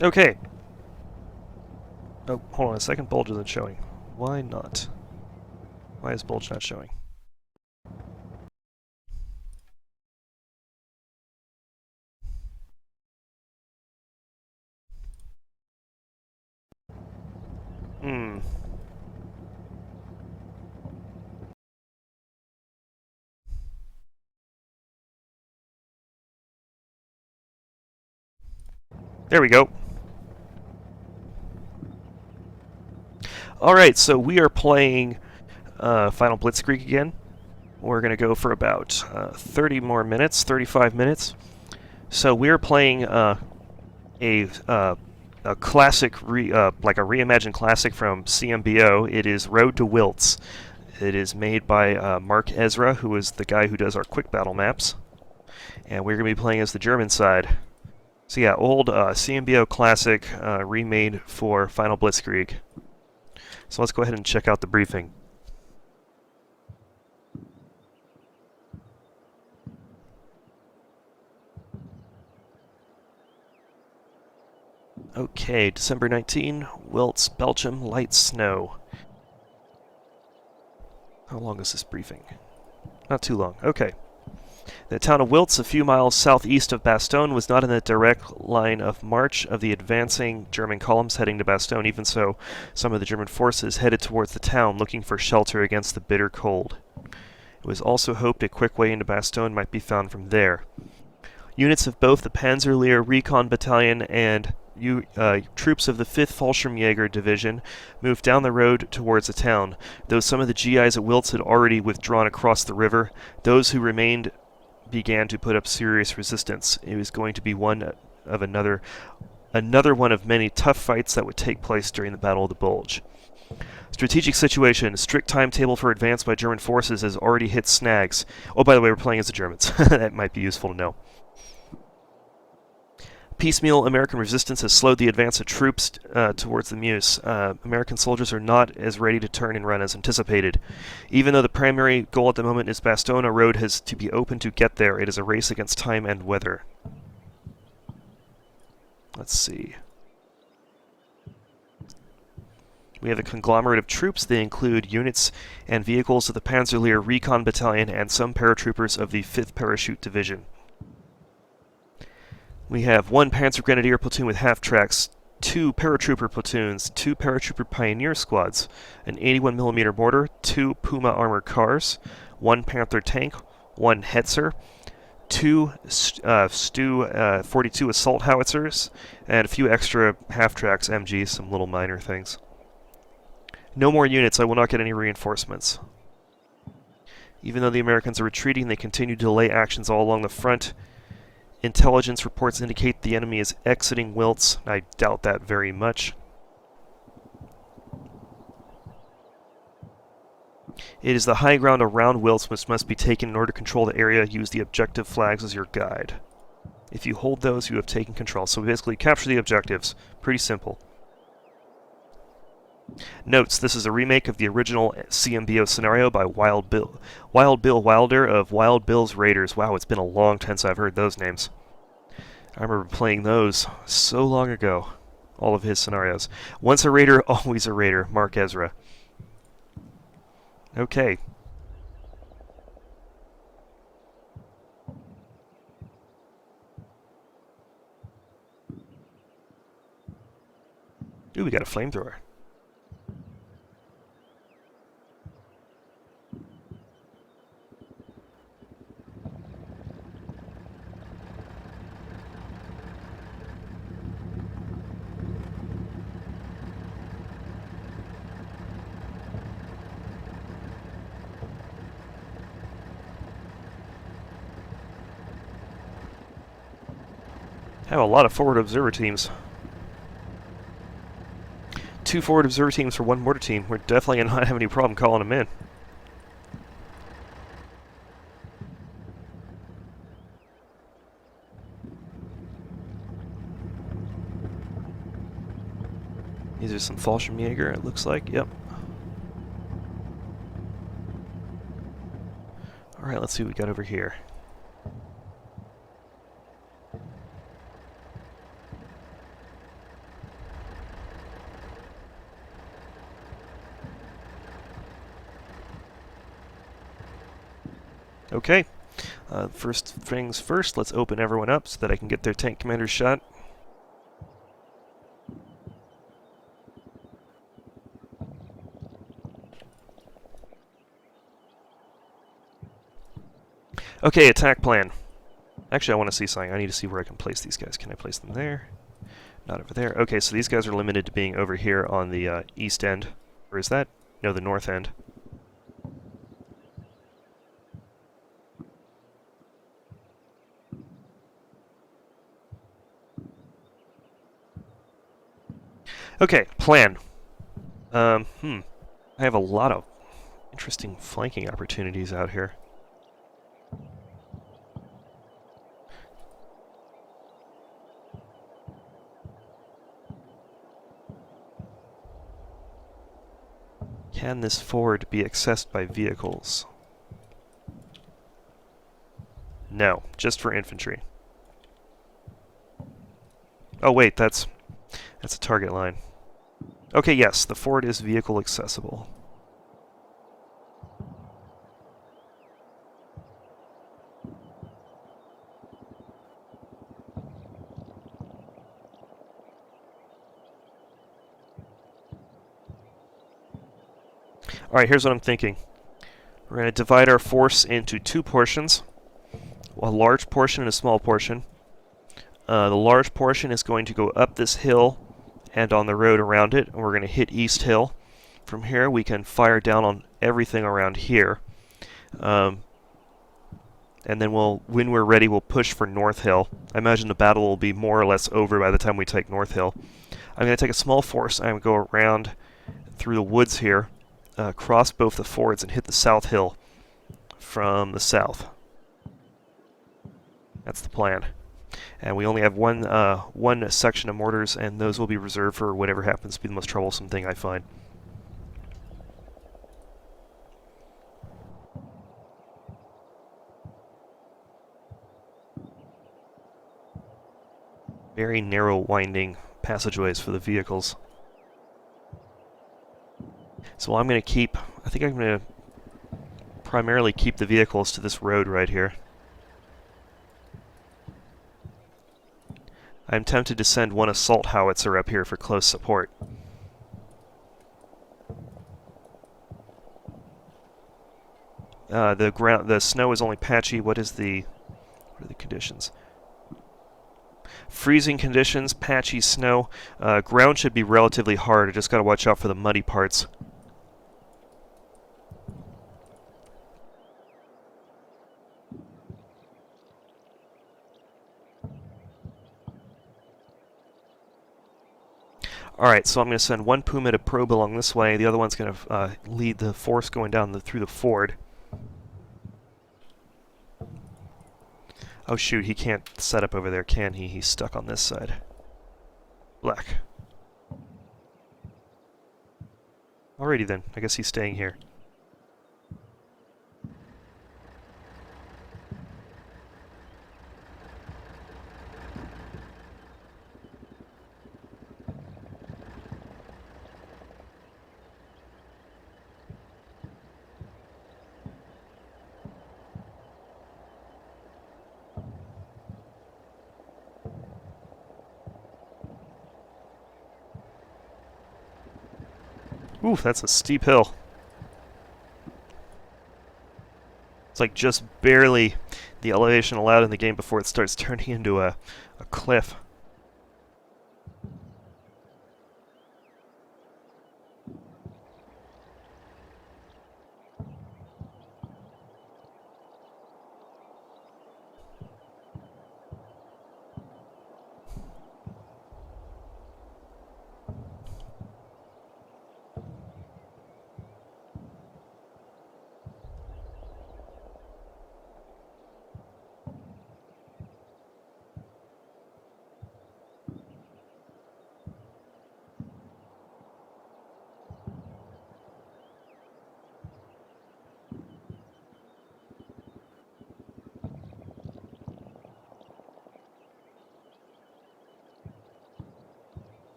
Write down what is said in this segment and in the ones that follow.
Okay. Oh, hold on a second. Bulge isn't showing. Why not? Why is Bulge not showing? Hmm. There we go. Alright, so we are playing Final Blitzkrieg again. We're going to go for about 30 more minutes, 35 minutes. So we're playing a classic, like a reimagined classic from CMBO. It is Road to Wiltz. It is made by Mark Ezra, who is the guy who does our quick battle maps. And we're going to be playing as the German side. So yeah, old CMBO classic remade for Final Blitzkrieg. So let's go ahead and check out the briefing. Okay, December 19, Wiltz, Belgium, light snow. How long is this briefing? Not too long. Okay. The town of Wiltz, a few miles southeast of Bastogne, was not in the direct line of march of the advancing German columns heading to Bastogne. Even so, some of the German forces headed towards the town, looking for shelter against the bitter cold. It was also hoped a quick way into Bastogne might be found from there. Units of both the Panzerlehr Recon Battalion and troops of the 5th Fallschirmjäger Division moved down the road towards the town. Though some of the GIs at Wiltz had already withdrawn across the river, those who remained began to put up serious resistance. It was going to be one of another one of many tough fights that would take place during the Battle of the Bulge. Strategic situation. Strict timetable for advance by German forces has already hit snags. Oh, by the way, we're playing as the Germans. That might be useful to know. Piecemeal American resistance has slowed the advance of troops towards the Meuse. American soldiers are not as ready to turn and run as anticipated. Even though the primary goal at the moment is Bastogne, a road has to be open to get there. It is a race against time and weather. Let's see. We have a conglomerate of troops. They include units and vehicles of the Panzerlehr Recon Battalion and some paratroopers of the 5th Parachute Division. We have one Panzer Grenadier platoon with half-tracks, 2 paratrooper platoons, 2 paratrooper pioneer squads, an 81mm mortar, 2 Puma armored cars, 1 Panther tank, 1 Hetzer, 2 Stu 42 assault howitzers, and a few extra half-tracks MGs, some little minor things. No more units. I will not get any reinforcements. Even though the Americans are retreating, they continue to delay actions all along the front. Intelligence reports indicate the enemy is exiting Wiltz. I doubt that very much. It is the high ground around Wiltz which must be taken in order to control the area. Use the objective flags as your guide. If you hold those, you have taken control. So basically, capture the objectives. Pretty simple. Notes, this is a remake of the original CMBO scenario by Wild Bill Wilder of Wild Bill's Raiders. Wow, it's been a long time since I've heard those names. I remember playing those so long ago. All of his scenarios. Once a Raider, always a Raider. Mark Ezra. Okay. Ooh, we got a flamethrower. Have a lot of forward observer teams. 2 forward observer teams for 1 mortar team. We're definitely going to not have any problem calling them in. These are some Fallschirmjäger, it looks like. Yep. Alright, let's see what we got over here. Okay. First things first, let's open everyone up so that I can get their tank commander shot. Okay, attack plan. Actually, I want to see something. I need to see where I can place these guys. Can I place them there? Not over there. Okay, so these guys are limited to being over here on the east end. Or is that? No, the north end. Okay, plan. I have a lot of interesting flanking opportunities out here. Can this ford be accessed by vehicles? No, just for infantry. Oh wait, that's a target line. Okay, yes, the ford is vehicle accessible. Alright, here's what I'm thinking. We're going to divide our force into two portions. A large portion and a small portion. The large portion is going to go up this hill and on the road around it, and we're going to hit East Hill. From here, we can fire down on everything around here. And then when we're ready, we'll push for North Hill. I imagine the battle will be more or less over by the time we take North Hill. I'm going to take a small force. I'm going to go around through the woods here, cross both the fords, and hit the South Hill from the south. That's the plan. And we only have one section of mortars, and those will be reserved for whatever happens to be the most troublesome thing I find. Very narrow, winding passageways for the vehicles. So I'm going to I think I'm going to primarily keep the vehicles to this road right here. I'm tempted to send one assault howitzer up here for close support. The snow is only patchy. What are the conditions? Freezing conditions, patchy snow. Ground should be relatively hard. I just got to watch out for the muddy parts. Alright, so I'm going to send one Puma to probe along this way. The other one's going to lead the force going down through the ford. Oh shoot, he can't set up over there, can he? He's stuck on this side. Black. Alrighty then, I guess he's staying here. Oof, that's a steep hill. It's like just barely the elevation allowed in the game before it starts turning into a cliff.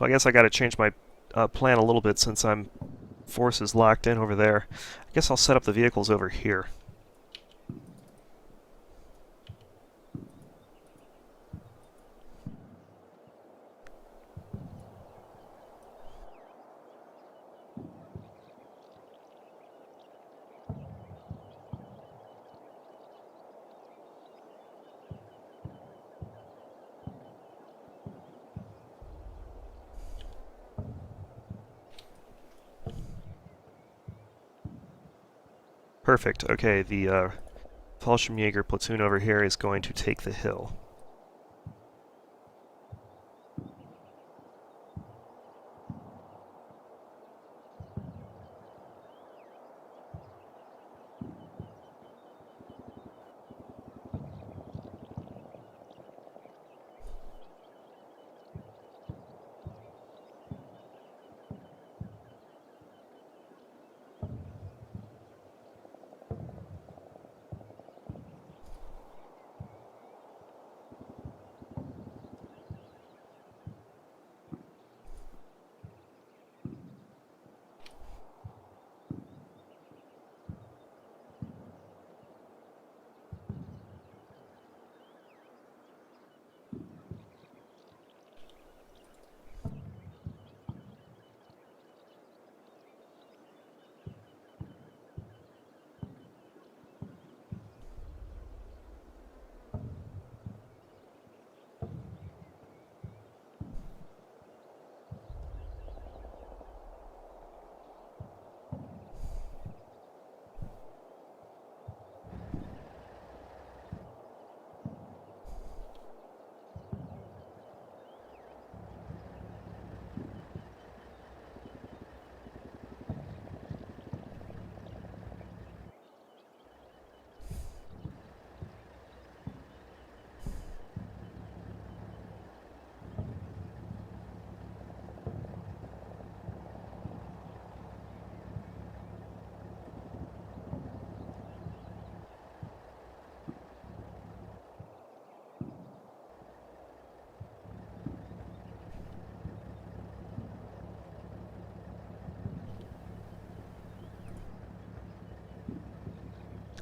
So I guess I got to change my plan a little bit since I'm forces locked in over there. I guess I'll set up the vehicles over here. Perfect. Okay, the Fallschirmjäger platoon over here is going to take the hill.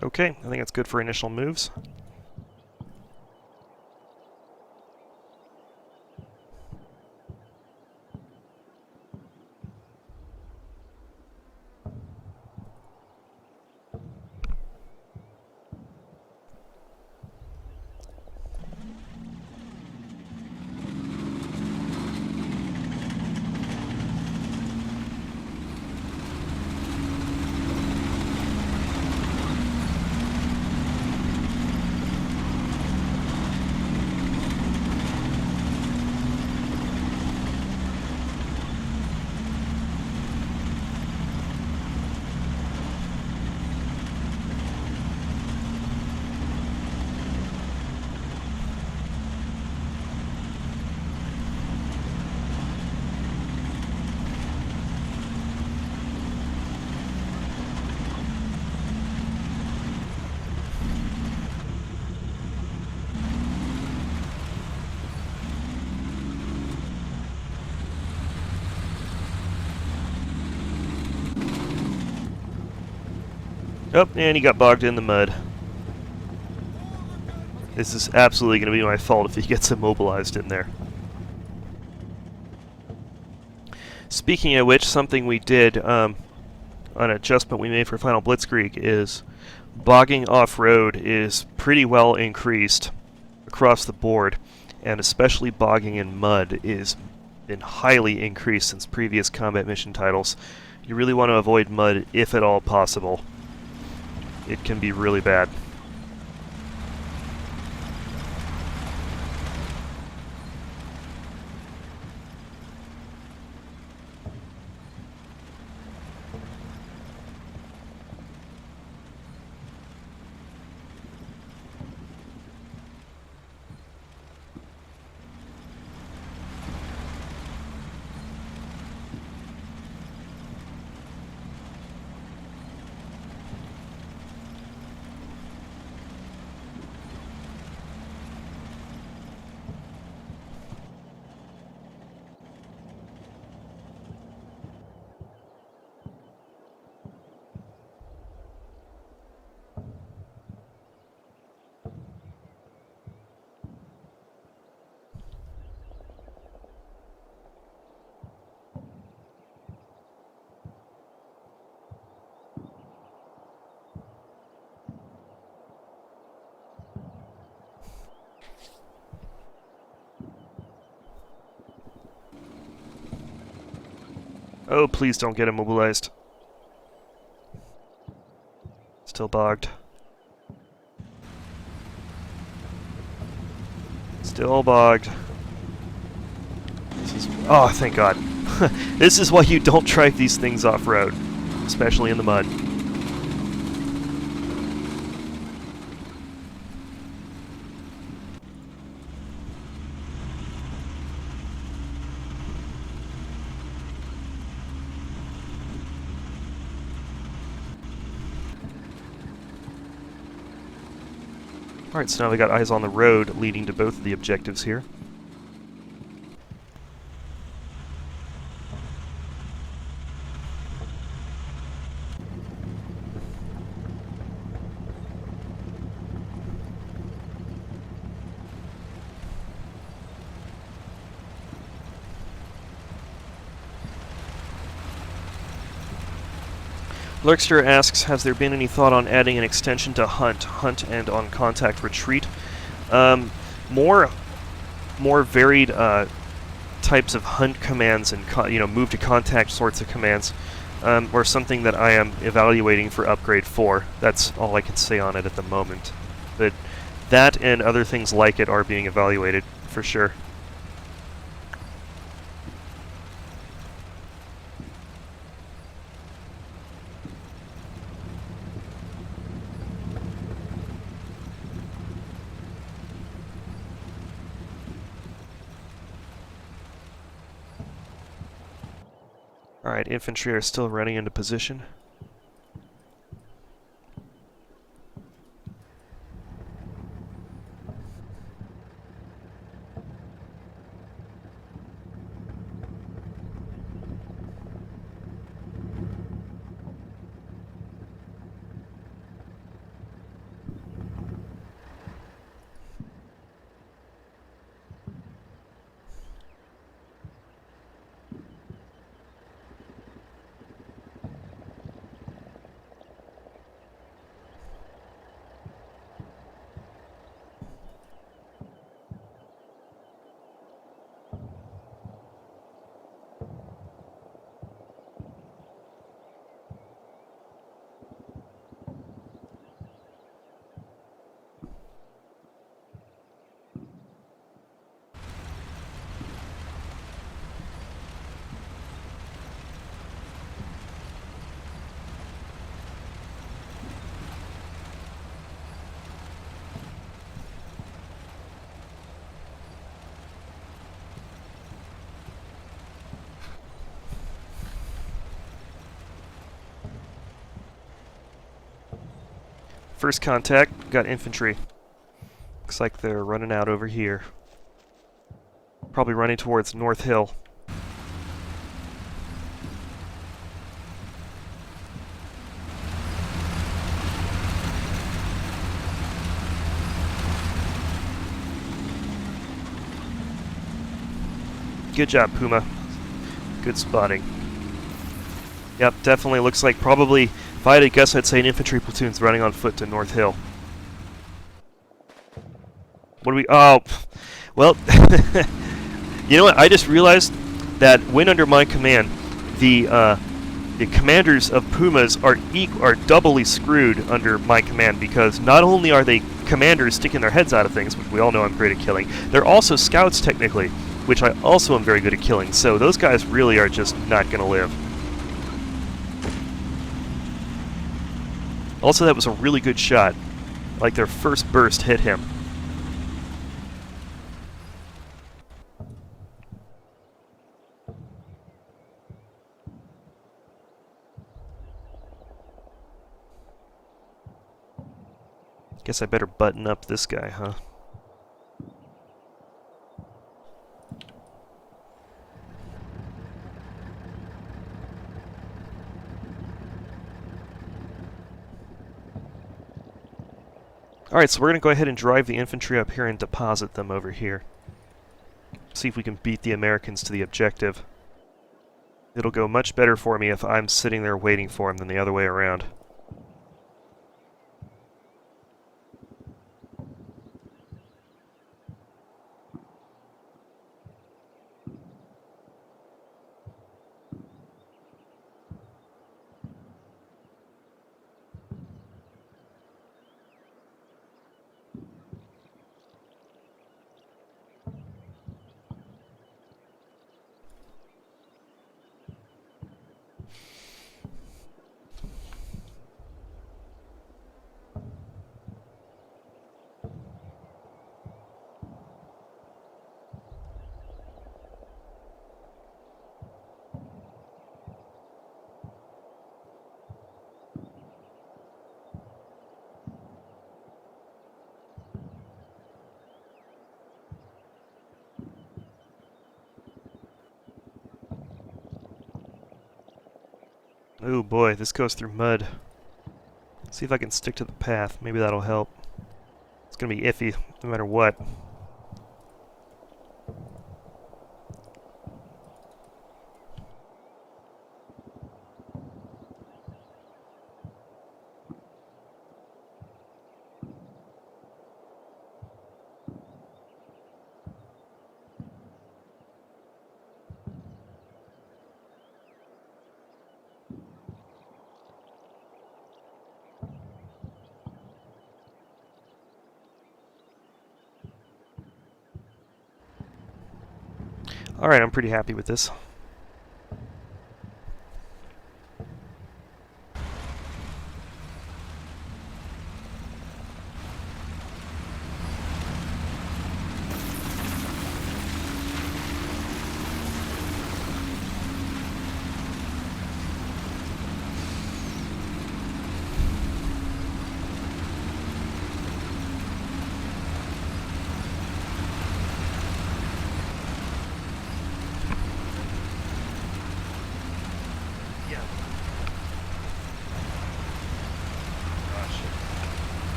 Okay, I think that's good for initial moves. Oh, and he got bogged in the mud. This is absolutely going to be my fault if he gets immobilized in there. Speaking of which, something we did, an adjustment we made for Final Blitzkrieg is bogging off-road is pretty well increased across the board, and especially bogging in mud is been highly increased since previous combat mission titles. You really want to avoid mud if at all possible. It can be really bad. Oh, please don't get immobilized. Still bogged. Still bogged. Oh, thank God. This is why you don't drive these things off-road, especially in the mud. Alright, so now we got eyes on the road leading to both of the objectives here. Lurkster asks, has there been any thought on adding an extension to hunt and on contact retreat? More varied types of hunt commands and move to contact sorts of commands, or something that I am evaluating for upgrade 4. That's all I can say on it at the moment. But that and other things like it are being evaluated for sure. Alright, infantry are still running into position. First contact, got infantry. Looks like they're running out over here. Probably running towards North Hill. Good job, Puma. Good spotting. Yep, definitely looks like probably, if I had to guess, I'd say an infantry platoon's running on foot to North Hill. What do we... Oh, well, you know what? I just realized that when under my command, the commanders of Pumas are doubly screwed under my command, because not only are they commanders sticking their heads out of things, which we all know I'm great at killing, they're also scouts technically, which I also am very good at killing. So those guys really are just not going to live. Also, that was a really good shot. Like, their first burst hit him. Guess I better button up this guy, huh? Alright, so we're going to go ahead and drive the infantry up here and deposit them over here. See if we can beat the Americans to the objective. It'll go much better for me if I'm sitting there waiting for them than the other way around. Oh boy, this goes through mud. See if I can stick to the path. Maybe that'll help. It's gonna be iffy, no matter what. Alright, I'm pretty happy with this.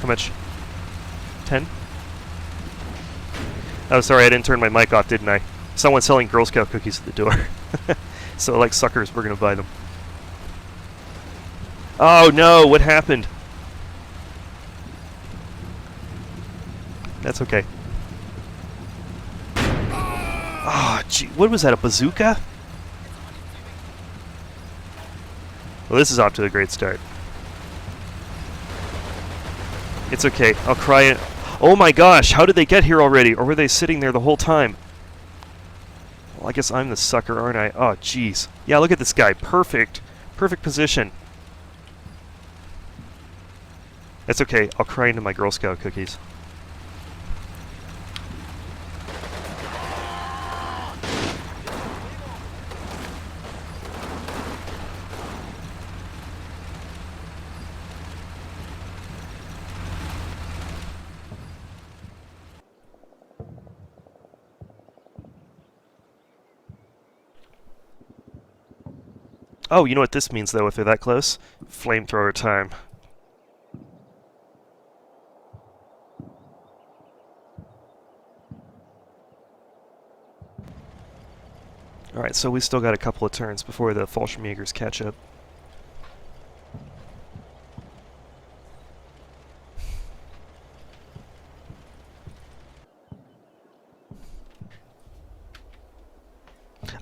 How much? 10? Oh, sorry, I didn't turn my mic off, didn't I? Someone's selling Girl Scout cookies at the door. So, like suckers, we're gonna buy them. Oh no, what happened? That's okay. Oh, gee, what was that, a bazooka? Well, this is off to a great start. It's okay, I'll cry it. Oh my gosh, how did they get here already? Or were they sitting there the whole time? Well, I guess I'm the sucker, aren't I? Oh, jeez. Yeah, look at this guy. Perfect. Perfect position. It's okay, I'll cry into my Girl Scout cookies. Oh, you know what this means, though, if they're that close? Flamethrower time. Alright, so we still got a couple of turns before the Fallschirmjägers catch up.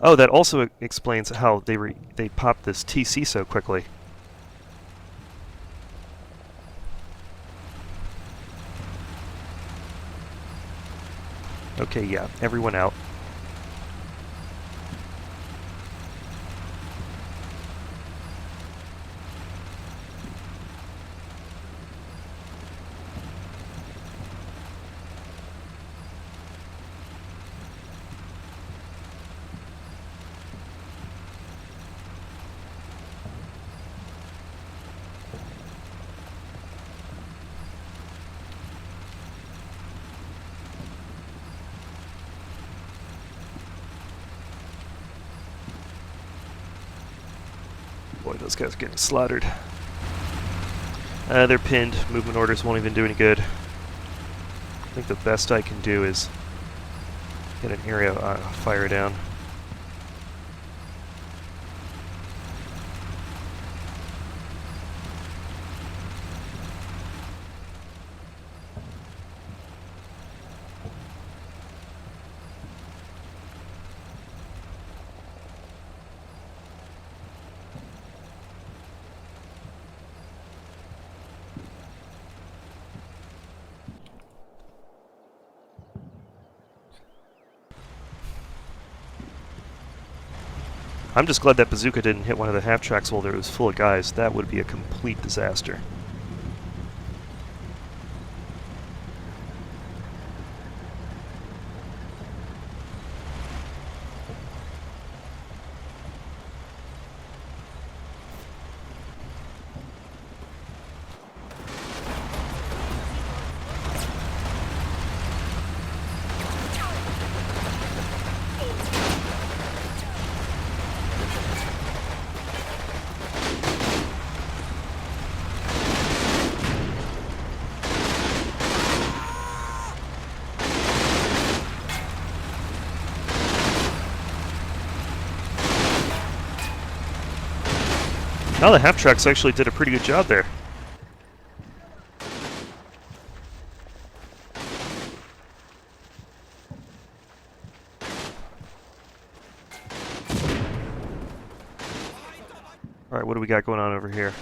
Oh, that also explains how they popped this TC so quickly. Okay, yeah, everyone out. Boy, those guys are getting slaughtered. They're pinned. Movement orders won't even do any good. I think the best I can do is get an area fire down. I'm just glad that bazooka didn't hit one of the half-tracks while it was full of guys. That would be a complete disaster. Now the half-tracks actually did a pretty good job there. Alright, what do we got going on over here?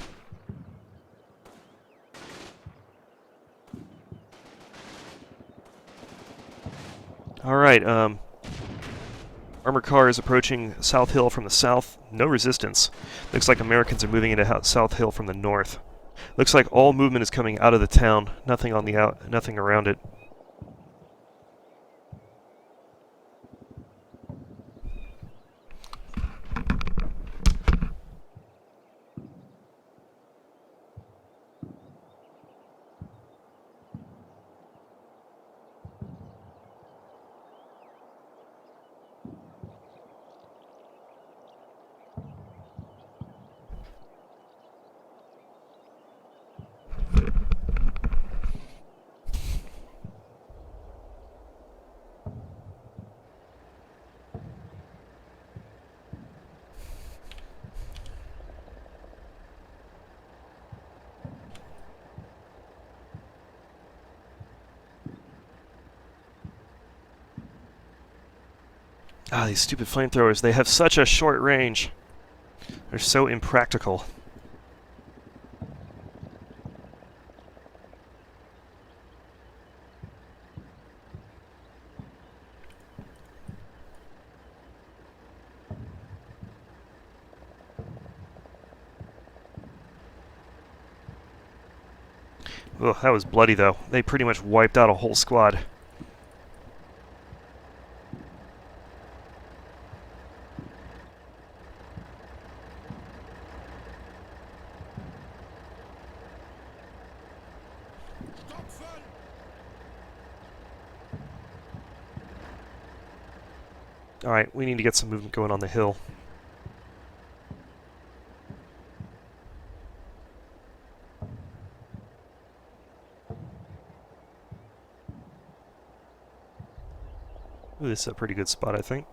Alright, armored car is approaching South Hill from the south. No resistance. Looks like Americans are moving into South Hill from the north. Looks like all movement is coming out of the town. Nothing on the nothing around it. Ah, these stupid flamethrowers, they have such a short range. They're so impractical. Ugh, that was bloody though. They pretty much wiped out a whole squad. Alright, we need to get some movement going on the hill. Ooh, this is a pretty good spot, I think.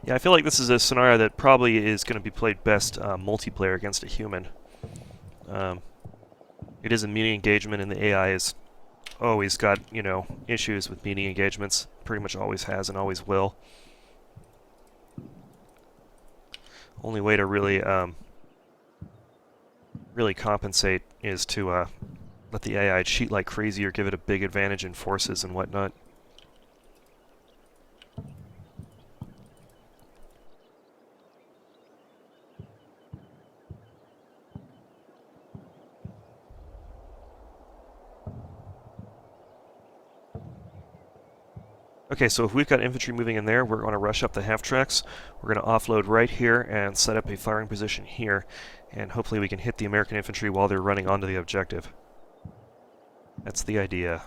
Yeah, I feel like this is a scenario that probably is going to be played best multiplayer against a human. It is a meeting engagement, and the AI has always got, you know, issues with meeting engagements. Pretty much always has and always will. Only way to really compensate is to let the AI cheat like crazy or give it a big advantage in forces and whatnot. Okay, so if we've got infantry moving in there, we're going to rush up the half-tracks. We're going to offload right here and set up a firing position here, and hopefully we can hit the American infantry while they're running onto the objective. That's the idea.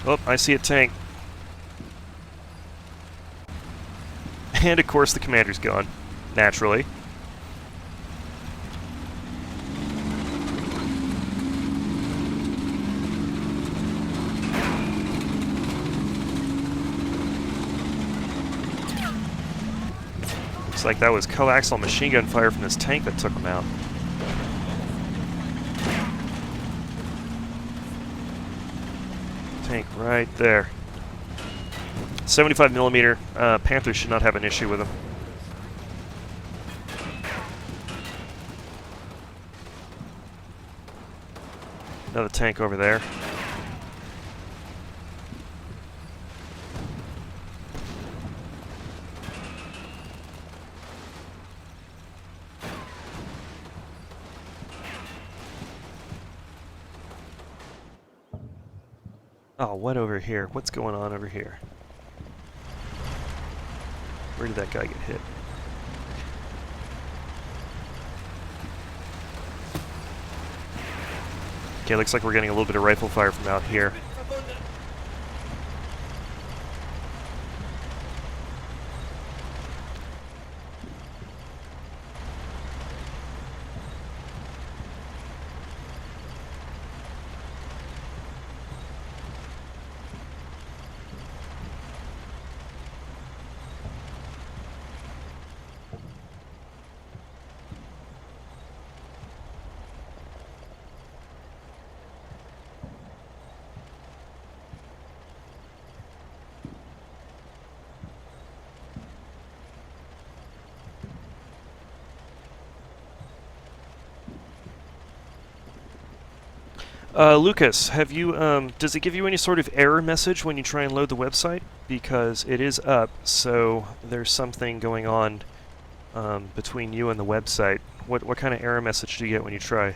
Oh, I see a tank. And of course the commander's gone, naturally. Looks like that was coaxial machine gun fire from this tank that took him out. Tank right there. 75mm. Panthers should not have an issue with him. Another tank over there. Oh, what over here? What's going on over here? Where did that guy get hit? Okay, looks like we're getting a little bit of rifle fire from out here. Lucas, have you, does it give you any sort of error message when you try and load the website? Because it is up, so there's something going on between you and the website. What kind of error message do you get when you try?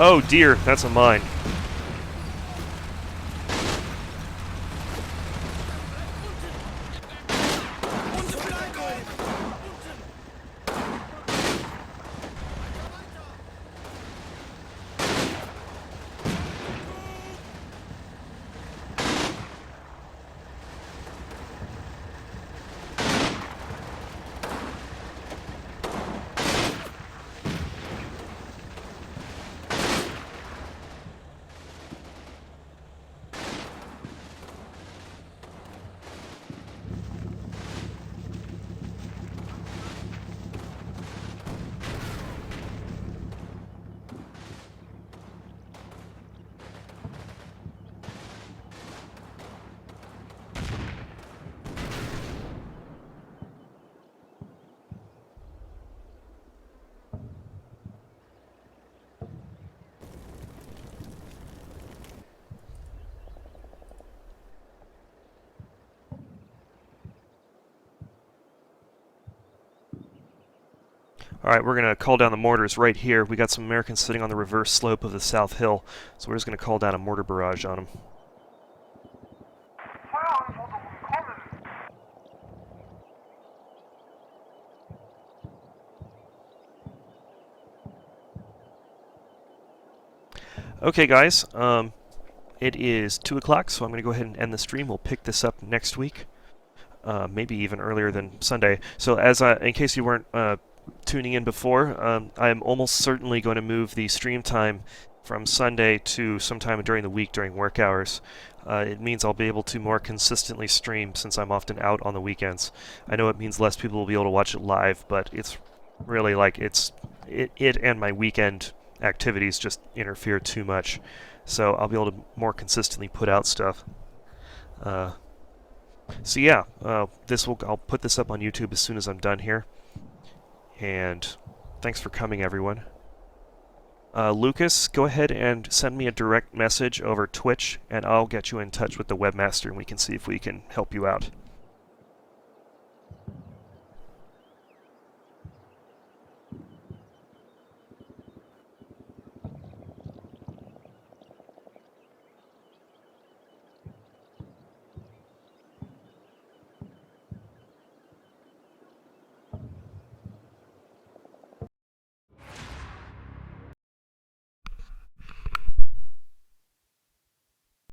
Oh dear, that's a mine. Alright, we're going to call down the mortars right here. We got some Americans sitting on the reverse slope of the south hill, so we're just going to call down a mortar barrage on them. Okay guys, it is 2 o'clock, so I'm going to go ahead and end the stream. We'll pick this up next week, maybe even earlier than Sunday. So as in case you weren't tuning in before, I'm almost certainly going to move the stream time from Sunday to sometime during the week during work hours. It means I'll be able to more consistently stream since I'm often out on the weekends. I know it means less people will be able to watch it live, but it's really like it and my weekend activities just interfere too much. So I'll be able to more consistently put out stuff. So yeah, I'll put this up on YouTube as soon as I'm done here. And thanks for coming, everyone. Lucas, go ahead and send me a direct message over Twitch, and I'll get you in touch with the webmaster, and we can see if we can help you out.